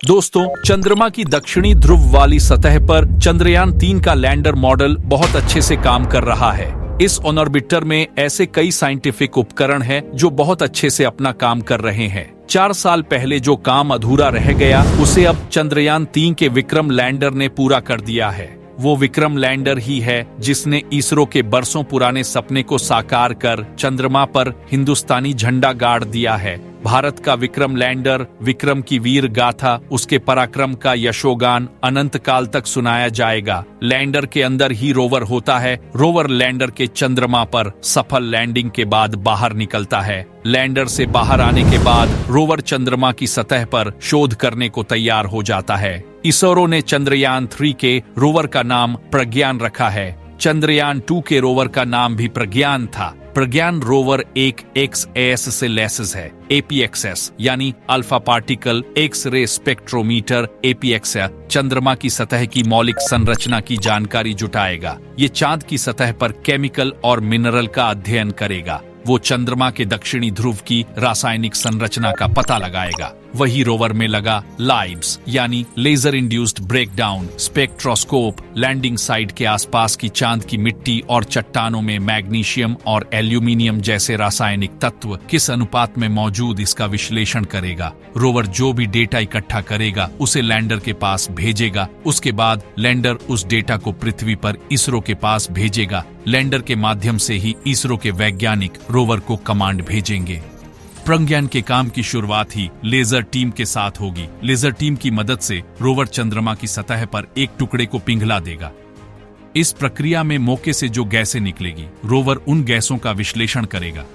दोस्तों, चंद्रमा की दक्षिणी ध्रुव वाली सतह पर चंद्रयान 3 का लैंडर मॉडल बहुत अच्छे से काम कर रहा है। इस ऑर्बिटर में ऐसे कई साइंटिफिक उपकरण हैं जो बहुत अच्छे से अपना काम कर रहे हैं। 4 साल पहले जो काम अधूरा रह गया उसे अब चंद्रयान 3 के विक्रम लैंडर ने पूरा कर दिया है। वो विक्रम लैंडर ही है जिसने इसरो के बरसों पुराने सपने को साकार कर चंद्रमा पर हिंदुस्तानी झंडा गाड़ दिया है। भारत का विक्रम लैंडर, विक्रम की वीर गाथा, उसके पराक्रम का यशोगान अनंत काल तक सुनाया जाएगा। लैंडर के अंदर ही रोवर होता है। रोवर लैंडर के चंद्रमा पर सफल लैंडिंग के बाद बाहर निकलता है। लैंडर से बाहर आने के बाद रोवर चंद्रमा की सतह पर शोध करने को तैयार हो जाता है। इसरो ने चंद्रयान 3 के रोवर का नाम प्रज्ञान रखा है। चंद्रयान 2 के रोवर का नाम भी प्रज्ञान था। प्रज्ञान रोवर एक XAS से लैसेस है। APXS यानी alpha particle X ray spectrometer APXS चंद्रमा की सतह की मौलिक संरचना की जानकारी जुटाएगा। ये चांद की सतह पर केमिकल और मिनरल का अध्ययन करेगा। वो चंद्रमा के दक्षिणी ध्रुव की रासायनिक संरचना का पता लगाएगा। वही रोवर में लगा लाइव्स यानी laser induced breakdown spectroscope landing site के आसपास की चांद की मिट्टी और चट्टानों में मैग्नीशियम और एल्यूमिनियम जैसे रासायनिक तत्व किस अनुपात में मौजूद, इसका विश्लेषण करेगा। रोवर जो भी डेटा इकट्ठा करेगा उसे लैंडर के पास भेजेगा। उसके बाद लैंडर उस डेटा को पृथ्वी पर इसरो के पास भेजेगा। लैंडर के माध्यम से ही इसरो के वैज्ञानिक रोवर को कमांड भेजेंगे। प्रज्ञान के काम की शुरुआत ही लेजर टीम के साथ होगी। लेजर टीम की मदद से रोवर चंद्रमा की सतह पर एक टुकड़े को पिघला देगा। इस प्रक्रिया में मौके से जो गैसें निकलेगी, रोवर उन गैसों का विश्लेषण करेगा।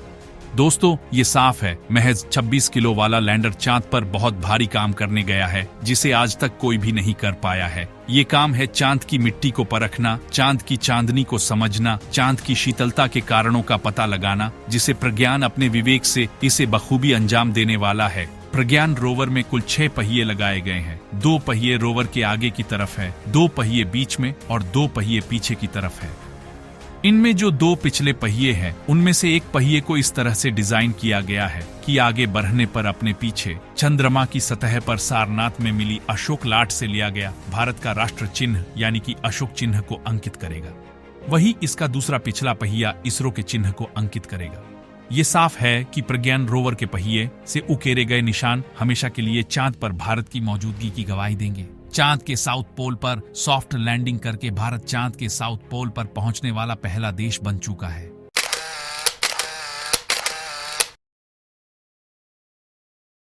दोस्तों, ये साफ है, महज 26 किलो वाला लैंडर चांद पर बहुत भारी काम करने गया है जिसे आज तक कोई भी नहीं कर पाया है। ये काम है चांद की मिट्टी को परखना, चांद की चांदनी को समझना, चांद की शीतलता के कारणों का पता लगाना, जिसे प्रज्ञान अपने विवेक से इसे बखूबी अंजाम देने वाला है। प्रज्ञान रोवर में कुल 6 पहिए लगाए गए हैं। 2 पहिए रोवर के आगे की तरफ है, 2 पहिए बीच में और 2 पहिए पीछे की तरफ है। इनमें जो 2 पिछले पहिए हैं उनमें से एक पहिए को इस तरह से डिजाइन किया गया है कि आगे बढ़ने पर अपने पीछे चंद्रमा की सतह पर सारनाथ में मिली अशोक लाट से लिया गया भारत का राष्ट्र चिन्ह यानी कि अशोक चिन्ह को अंकित करेगा। वही इसका दूसरा पिछला पहिया इसरो के चिन्ह को अंकित करेगा। ये साफ है कि प्रज्ञान रोवर के पहिए से उकेरे गए निशान हमेशा के लिए चांद पर भारत की मौजूदगी की गवाही देंगे। चांद के साउथ पोल पर सॉफ्ट लैंडिंग करके भारत चांद के साउथ पोल पर पहुंचने वाला पहला देश बन चुका है।